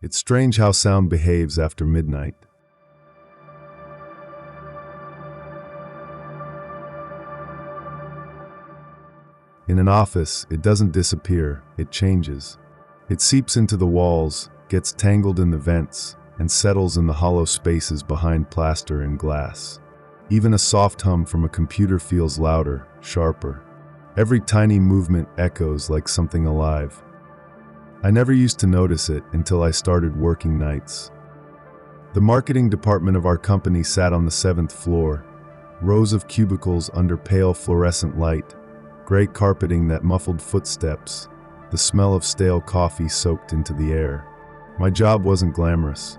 It's strange how sound behaves after midnight. In an office, it doesn't disappear, it changes. It seeps into the walls, gets tangled in the vents, and settles in the hollow spaces behind plaster and glass. Even a soft hum from a computer feels louder, sharper. Every tiny movement echoes like something alive. I never used to notice it until I started working nights. The marketing department of our company sat on the 7th floor, rows of cubicles under pale fluorescent light, gray carpeting that muffled footsteps, the smell of stale coffee soaked into the air. My job wasn't glamorous.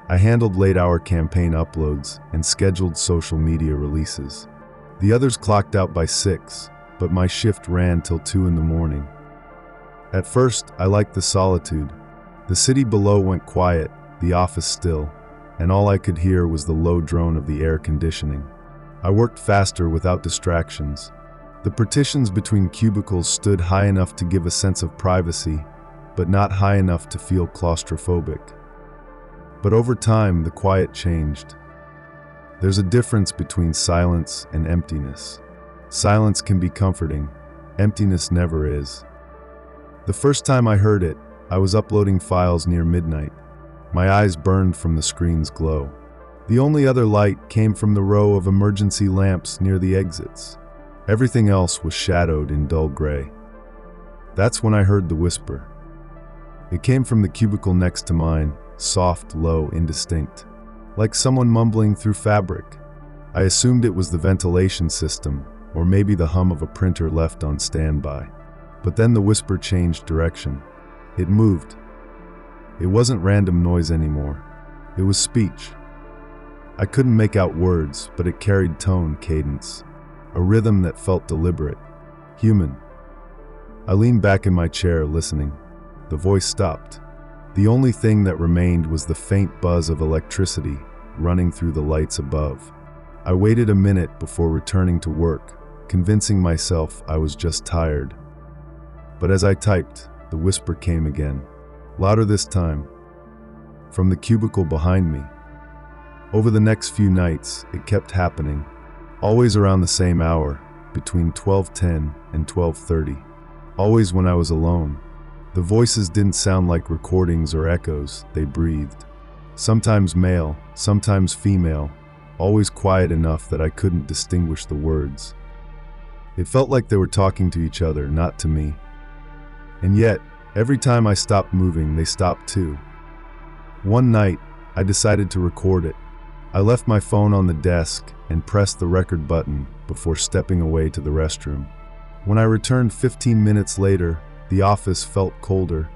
I handled late-hour campaign uploads and scheduled social media releases. The others clocked out by 6, but my shift ran till 2 in the morning. At first, I liked the solitude. The city below went quiet, the office still, and all I could hear was the low drone of the air conditioning. I worked faster without distractions. The partitions between cubicles stood high enough to give a sense of privacy, but not high enough to feel claustrophobic. But over time, the quiet changed. There's a difference between silence and emptiness. Silence can be comforting. Emptiness never is. The first time I heard it, I was uploading files near midnight. My eyes burned from the screen's glow. The only other light came from the row of emergency lamps near the exits. Everything else was shadowed in dull gray. That's when I heard the whisper. It came from the cubicle next to mine, soft, low, indistinct, like someone mumbling through fabric. I assumed it was the ventilation system, or maybe the hum of a printer left on standby. But then the whisper changed direction. It moved. It wasn't random noise anymore. It was speech. I couldn't make out words, but it carried tone, cadence, a rhythm that felt deliberate, human. I leaned back in my chair, listening. The voice stopped. The only thing that remained was the faint buzz of electricity running through the lights above. I waited a minute before returning to work, convincing myself I was just tired. But as I typed, the whisper came again, louder this time, from the cubicle behind me. Over the next few nights, it kept happening, always around the same hour, between 12:10 and 12:30, always when I was alone. The voices didn't sound like recordings or echoes, they breathed. Sometimes male, sometimes female, always quiet enough that I couldn't distinguish the words. It felt like they were talking to each other, not to me. And yet, every time I stopped moving, they stopped too. One night, I decided to record it. I left my phone on the desk and pressed the record button before stepping away to the restroom. When I returned 15 minutes later, the office felt colder.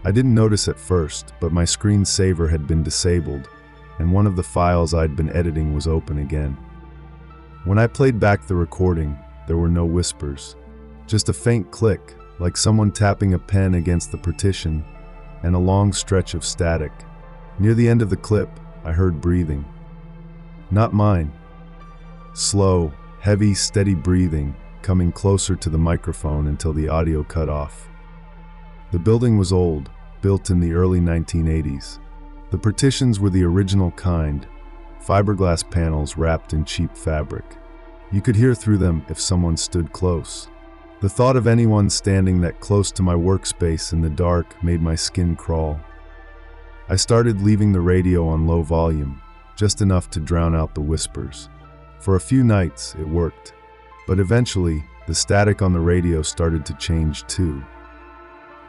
I didn't notice at first, but my screensaver had been disabled, and one of the files I'd been editing was open again. When I played back the recording, there were no whispers, just a faint click, like someone tapping a pen against the partition, and a long stretch of static. Near the end of the clip, I heard breathing. Not mine. Slow, heavy, steady breathing, coming closer to the microphone until the audio cut off. The building was old, built in the early 1980s. The partitions were the original kind, fiberglass panels wrapped in cheap fabric. You could hear through them if someone stood close. The thought of anyone standing that close to my workspace in the dark made my skin crawl. I started leaving the radio on low volume, just enough to drown out the whispers. For a few nights, it worked. But eventually, the static on the radio started to change too.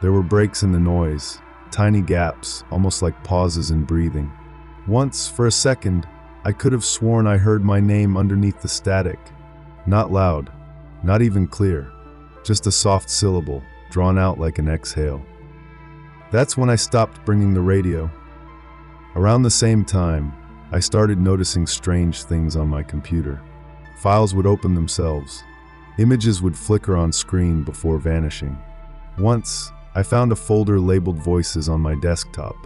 There were breaks in the noise, tiny gaps, almost like pauses in breathing. Once, for a second, I could have sworn I heard my name underneath the static. Not loud, not even clear, just a soft syllable, drawn out like an exhale. That's when I stopped bringing the radio. Around the same time, I started noticing strange things on my computer. Files would open themselves. Images would flicker on screen before vanishing. Once, I found a folder labeled Voices on my desktop.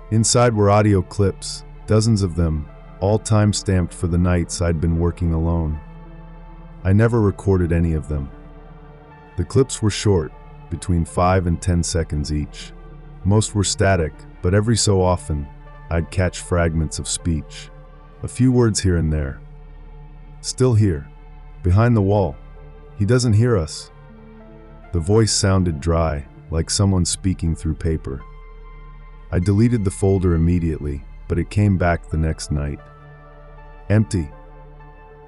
Inside were audio clips, dozens of them, all time-stamped for the nights I'd been working alone. I never recorded any of them. The clips were short, between 5 and 10 seconds each. Most were static, but every so often, I'd catch fragments of speech. A few words here and there. Still here. Behind the wall. He doesn't hear us. The voice sounded dry, like someone speaking through paper. I deleted the folder immediately, but it came back the next night. Empty.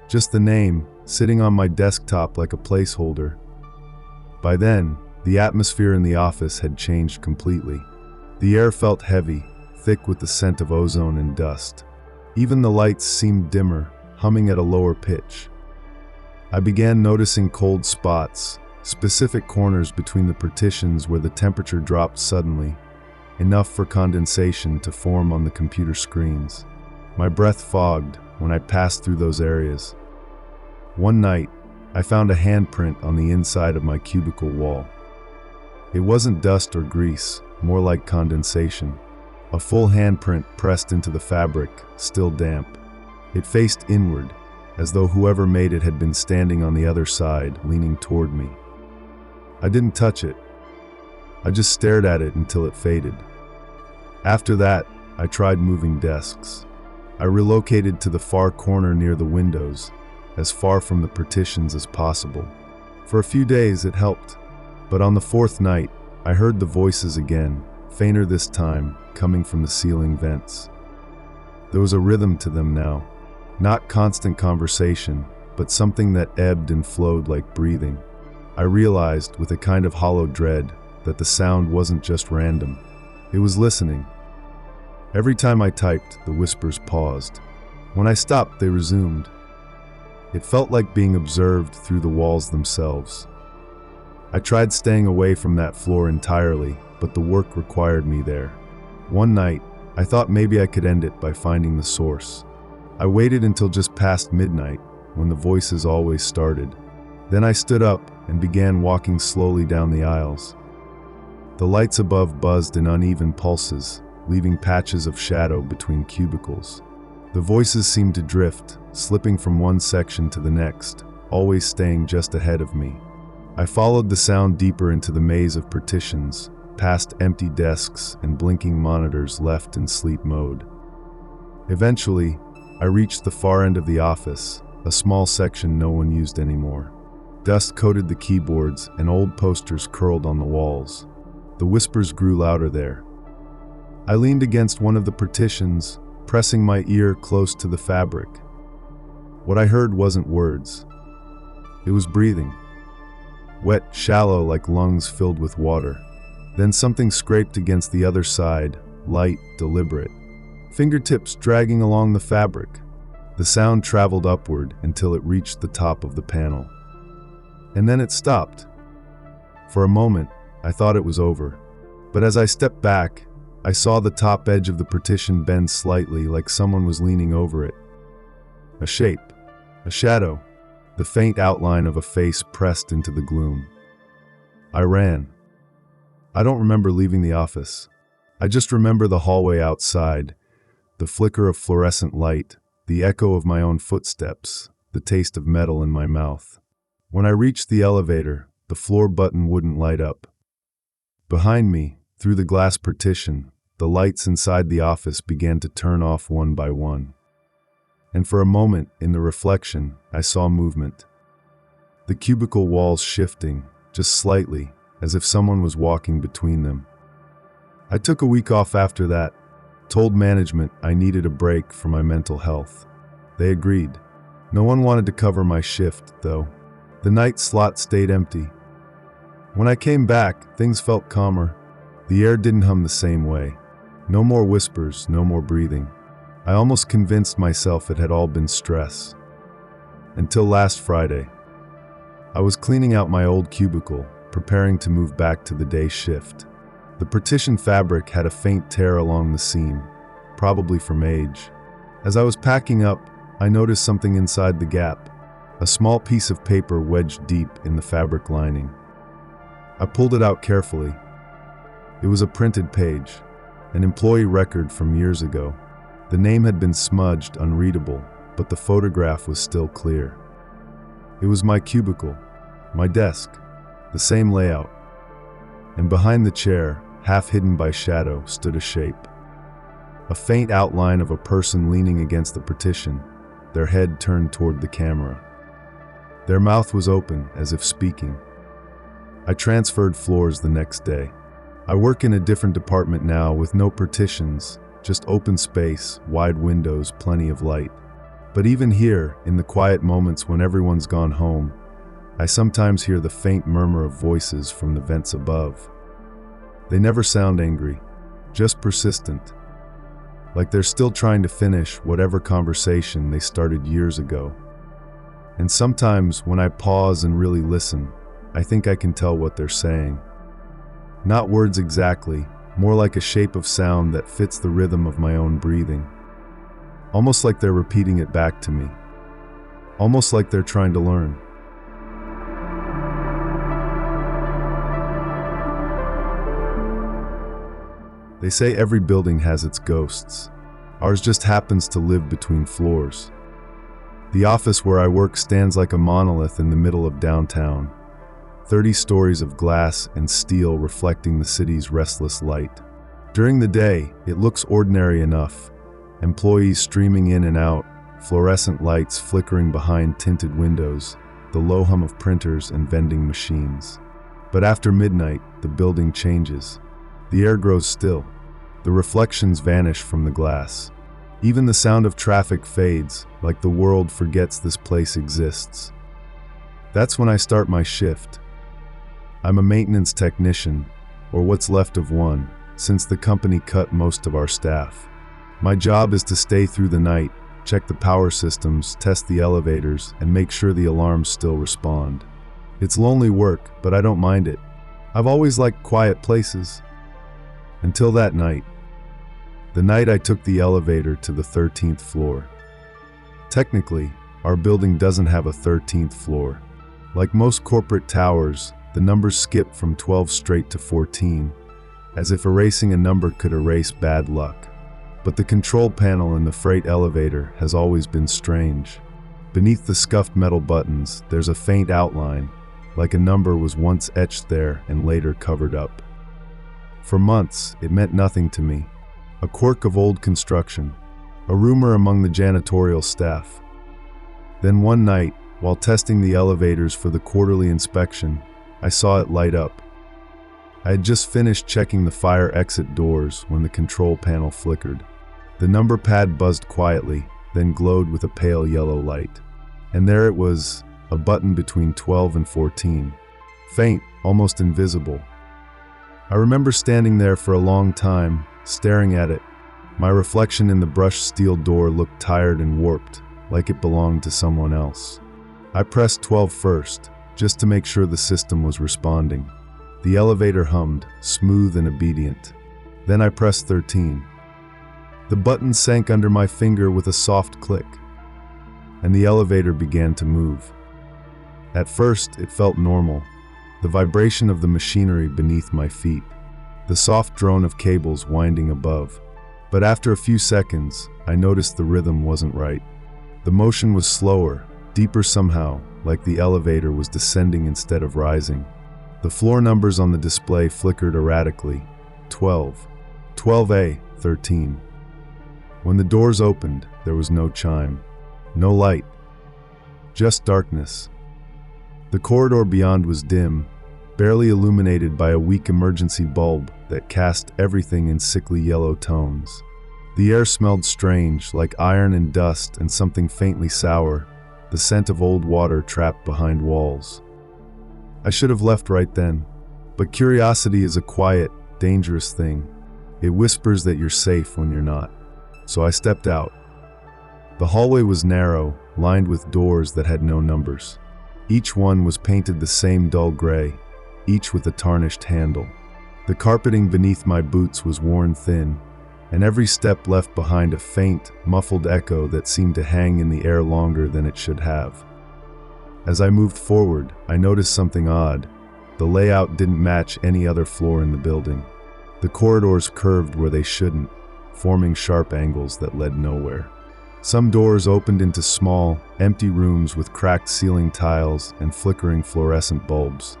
Just the name, sitting on my desktop like a placeholder. By then, the atmosphere in the office had changed completely. The air felt heavy, thick with the scent of ozone and dust. Even the lights seemed dimmer, humming at a lower pitch. I began noticing cold spots, specific corners between the partitions where the temperature dropped suddenly, enough for condensation to form on the computer screens. My breath fogged when I passed through those areas. One night, I found a handprint on the inside of my cubicle wall. It wasn't dust or grease, more like condensation. A full handprint pressed into the fabric, still damp. It faced inward, as though whoever made it had been standing on the other side, leaning toward me. I didn't touch it. I just stared at it until it faded. After that, I tried moving desks. I relocated to the far corner near the windows, as far from the partitions as possible. For a few days it helped, but on the fourth night, I heard the voices again, fainter this time, coming from the ceiling vents. There was a rhythm to them now, not constant conversation, but something that ebbed and flowed like breathing. I realized, with a kind of hollow dread, that the sound wasn't just random. It was listening. Every time I typed, the whispers paused. When I stopped, they resumed. It felt like being observed through the walls themselves. I tried staying away from that floor entirely, but the work required me there. One night, I thought maybe I could end it by finding the source. I waited until just past midnight, when the voices always started. Then I stood up and began walking slowly down the aisles. The lights above buzzed in uneven pulses, leaving patches of shadow between cubicles. The voices seemed to drift, slipping from one section to the next, always staying just ahead of me. I followed the sound deeper into the maze of partitions, past empty desks and blinking monitors left in sleep mode. Eventually, I reached the far end of the office, a small section no one used anymore. Dust coated the keyboards and old posters curled on the walls. The whispers grew louder there. I leaned against one of the partitions, pressing my ear close to the fabric. What I heard wasn't words. It was breathing. Wet, shallow, like lungs filled with water. Then something scraped against the other side, light, deliberate. Fingertips dragging along the fabric. The sound traveled upward until it reached the top of the panel. And then it stopped. For a moment, I thought it was over. But as I stepped back, I saw the top edge of the partition bend slightly, like someone was leaning over it. A shape, a shadow, the faint outline of a face pressed into the gloom. I ran. I don't remember leaving the office. I just remember the hallway outside, the flicker of fluorescent light, the echo of my own footsteps, the taste of metal in my mouth. When I reached the elevator, the floor button wouldn't light up. Behind me, through the glass partition, the lights inside the office began to turn off one by one. And for a moment, in the reflection, I saw movement. The cubicle walls shifting, just slightly, as if someone was walking between them. I took a week off after that, told management I needed a break for my mental health. They agreed. No one wanted to cover my shift, though. The night slot stayed empty. When I came back, things felt calmer. The air didn't hum the same way. No more whispers, no more breathing. I almost convinced myself it had all been stress. Until last Friday. I was cleaning out my old cubicle, preparing to move back to the day shift. The partition fabric had a faint tear along the seam, probably from age. As I was packing up, I noticed something inside the gap, a small piece of paper wedged deep in the fabric lining. I pulled it out carefully. It was a printed page, an employee record from years ago. The name had been smudged, unreadable, but the photograph was still clear. It was my cubicle, my desk, the same layout. And behind the chair, half hidden by shadow, stood a shape. A faint outline of a person leaning against the partition, their head turned toward the camera. Their mouth was open, as if speaking. I transferred floors the next day. I work in a different department now with no partitions, just open space, wide windows, plenty of light. But even here, in the quiet moments when everyone's gone home, I sometimes hear the faint murmur of voices from the vents above. They never sound angry, just persistent, like they're still trying to finish whatever conversation they started years ago. And sometimes when I pause and really listen, I think I can tell what they're saying. Not words exactly, more like a shape of sound that fits the rhythm of my own breathing. Almost like they're repeating it back to me. Almost like they're trying to learn. They say every building has its ghosts. Ours just happens to live between floors. The office where I work stands like a monolith in the middle of downtown, 30 stories of glass and steel reflecting the city's restless light. During the day, it looks ordinary enough. Employees streaming in and out, fluorescent lights flickering behind tinted windows, the low hum of printers and vending machines. But after midnight, the building changes. The air grows still. The reflections vanish from the glass. Even the sound of traffic fades, like the world forgets this place exists. That's when I start my shift. I'm a maintenance technician, or what's left of one, since the company cut most of our staff. My job is to stay through the night, check the power systems, test the elevators, and make sure the alarms still respond. It's lonely work, but I don't mind it. I've always liked quiet places. Until that night. The night I took the elevator to the 13th floor. Technically, our building doesn't have a 13th floor. Like most corporate towers, the numbers skip from 12 straight to 14, as if erasing a number could erase bad luck. But the control panel in the freight elevator has always been strange. Beneath the scuffed metal buttons, there's a faint outline, like a number was once etched there and later covered up. For months, it meant nothing to me. A quirk of old construction, a rumor among the janitorial staff. Then one night, while testing the elevators for the quarterly inspection, I saw it light up. I had just finished checking the fire exit doors when the control panel flickered. The number pad buzzed quietly, then glowed with a pale yellow light. And there it was, a button between 12 and 14. Faint, almost invisible. I remember standing there for a long time, staring at it. My reflection in the brushed steel door looked tired and warped, like it belonged to someone else. I pressed 12 first, just to make sure the system was responding. The elevator hummed, smooth and obedient. Then I pressed 13. The button sank under my finger with a soft click, and the elevator began to move. At first, it felt normal, the vibration of the machinery beneath my feet, the soft drone of cables winding above. But after a few seconds, I noticed the rhythm wasn't right. The motion was slower, deeper somehow, like the elevator was descending instead of rising. The floor numbers on the display flickered erratically. 12, 12A, 13. When the doors opened, there was no chime, no light, just darkness. The corridor beyond was dim, barely illuminated by a weak emergency bulb that cast everything in sickly yellow tones. The air smelled strange, like iron and dust and something faintly sour, the scent of old water trapped behind walls. I should have left right then, but curiosity is a quiet, dangerous thing. It whispers that you're safe when you're not. So I stepped out. The hallway was narrow, lined with doors that had no numbers. Each one was painted the same dull gray, each with a tarnished handle. The carpeting beneath my boots was worn thin, and every step left behind a faint, muffled echo that seemed to hang in the air longer than it should have. As I moved forward, I noticed something odd. The layout didn't match any other floor in the building. The corridors curved where they shouldn't, forming sharp angles that led nowhere. Some doors opened into small, empty rooms with cracked ceiling tiles and flickering fluorescent bulbs.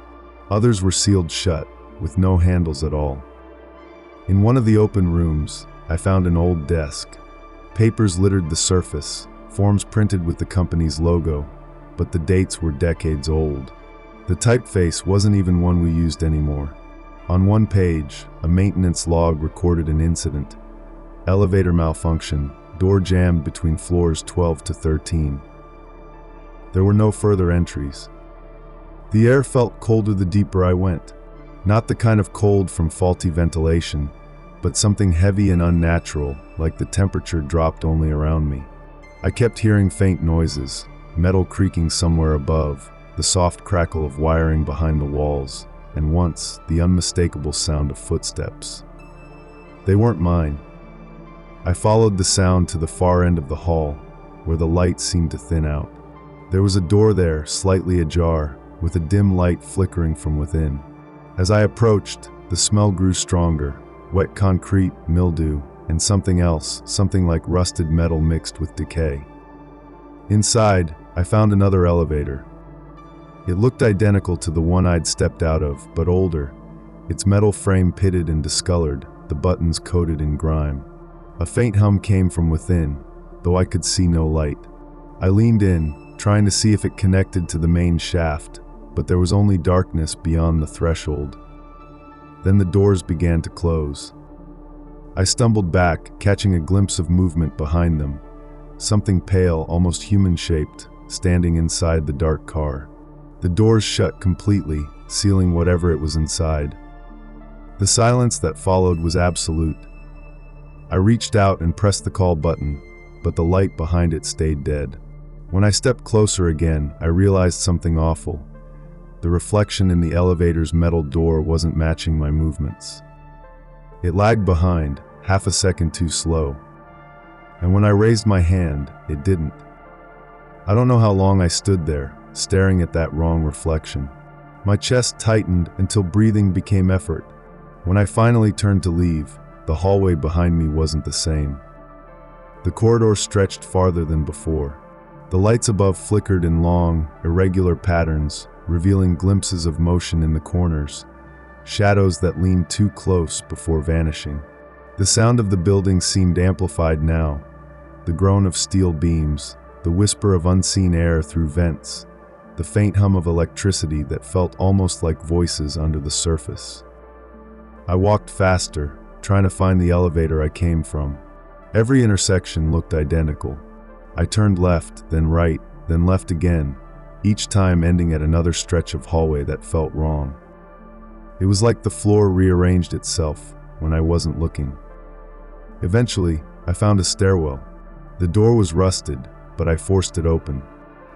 Others were sealed shut, with no handles at all. In one of the open rooms, I found an old desk. Papers littered the surface, forms printed with the company's logo, but the dates were decades old. The typeface wasn't even one we used anymore. On one page, a maintenance log recorded an incident. Elevator malfunction, door jammed between floors 12 to 13. There were no further entries. The air felt colder the deeper I went. Not the kind of cold from faulty ventilation, but something heavy and unnatural, like the temperature dropped only around me. I kept hearing faint noises, metal creaking somewhere above, the soft crackle of wiring behind the walls, and once, the unmistakable sound of footsteps. They weren't mine. I followed the sound to the far end of the hall, where the light seemed to thin out. There was a door there, slightly ajar, with a dim light flickering from within. As I approached, the smell grew stronger, wet concrete, mildew, and something else, something like rusted metal mixed with decay. Inside, I found another elevator. It looked identical to the one I'd stepped out of, but older, its metal frame pitted and discolored, the buttons coated in grime. A faint hum came from within, though I could see no light. I leaned in, trying to see if it connected to the main shaft, but there was only darkness beyond the threshold. Then the doors began to close. I stumbled back, catching a glimpse of movement behind them. Something pale, almost human-shaped, standing inside the dark car. The doors shut completely, sealing whatever it was inside. The silence that followed was absolute. I reached out and pressed the call button, but the light behind it stayed dead. When I stepped closer again, I realized something awful. The reflection in the elevator's metal door wasn't matching my movements. It lagged behind, half a second too slow. And when I raised my hand, it didn't. I don't know how long I stood there, staring at that wrong reflection. My chest tightened until breathing became effort. When I finally turned to leave, the hallway behind me wasn't the same. The corridor stretched farther than before. The lights above flickered in long, irregular patterns, revealing glimpses of motion in the corners, shadows that leaned too close before vanishing. The sound of the building seemed amplified now, the groan of steel beams, the whisper of unseen air through vents, the faint hum of electricity that felt almost like voices under the surface. I walked faster, trying to find the elevator I came from. Every intersection looked identical. I turned left, then right, then left again, each time ending at another stretch of hallway that felt wrong. It was like the floor rearranged itself when I wasn't looking. Eventually, I found a stairwell. The door was rusted, but I forced it open.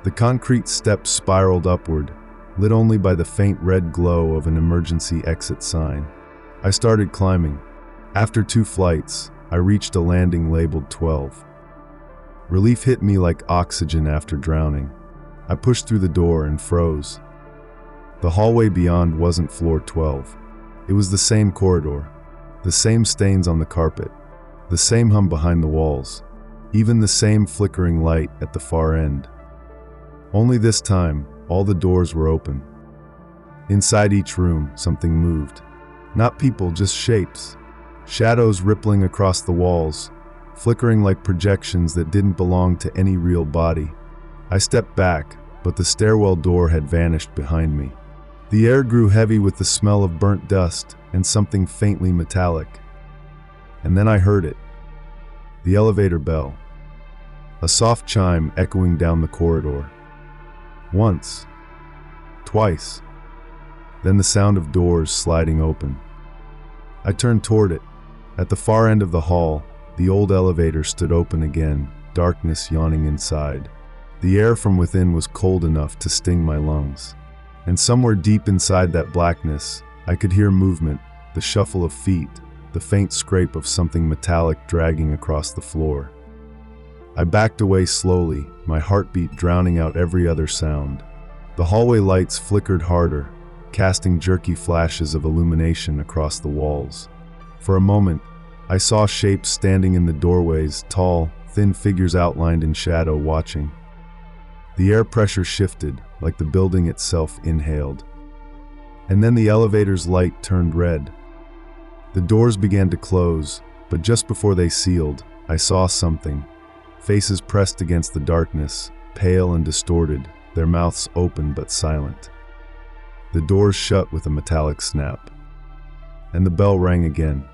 The concrete steps spiraled upward, lit only by the faint red glow of an emergency exit sign. I started climbing. After 2 flights, I reached a landing labeled 12. Relief hit me like oxygen after drowning. I pushed through the door and froze. The hallway beyond wasn't floor 12. It was the same corridor, the same stains on the carpet, the same hum behind the walls, even the same flickering light at the far end. Only this time, all the doors were open. Inside each room, something moved. Not people, just shapes. Shadows rippling across the walls, flickering like projections that didn't belong to any real body. I stepped back, but the stairwell door had vanished behind me. The air grew heavy with the smell of burnt dust and something faintly metallic. And then I heard it. The elevator bell. A soft chime echoing down the corridor. Once. Twice. Then the sound of doors sliding open. I turned toward it. At the far end of the hall, the old elevator stood open again, darkness yawning inside. The air from within was cold enough to sting my lungs. And somewhere deep inside that blackness, I could hear movement, the shuffle of feet, the faint scrape of something metallic dragging across the floor. I backed away slowly, my heartbeat drowning out every other sound. The hallway lights flickered harder, casting jerky flashes of illumination across the walls. For a moment, I saw shapes standing in the doorways, tall, thin figures outlined in shadow watching. The air pressure shifted, like the building itself inhaled. And then the elevator's light turned red. The doors began to close, But just before they sealed, I saw something. Faces pressed against the darkness, pale and distorted, their mouths open but silent. The doors shut with a metallic snap. And the bell rang again.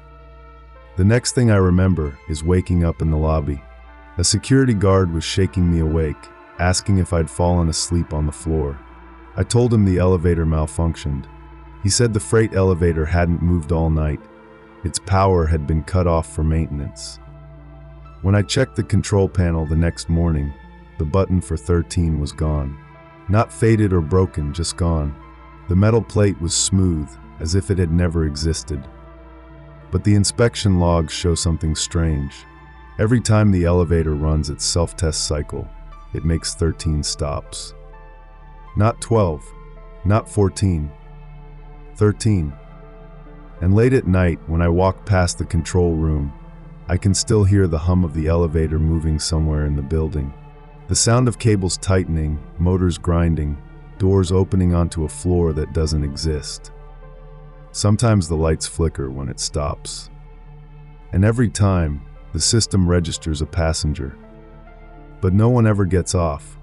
The next thing I remember is waking up in the lobby. A security guard was shaking me awake, asking if I'd fallen asleep on the floor. I told him the elevator malfunctioned. He said the freight elevator hadn't moved all night. Its power had been cut off for maintenance. When I checked the control panel the next morning, the button for 13 was gone. Not faded or broken, just gone. The metal plate was smooth, as if it had never existed. But the inspection logs show something strange. Every time the elevator runs its self-test cycle, it makes 13 stops. Not 12, not 14, 13. And late at night, when I walk past the control room, I can still hear the hum of the elevator moving somewhere in the building. The sound of cables tightening, motors grinding, doors opening onto a floor that doesn't exist. Sometimes the lights flicker when it stops. And every time, the system registers a passenger. But no one ever gets off.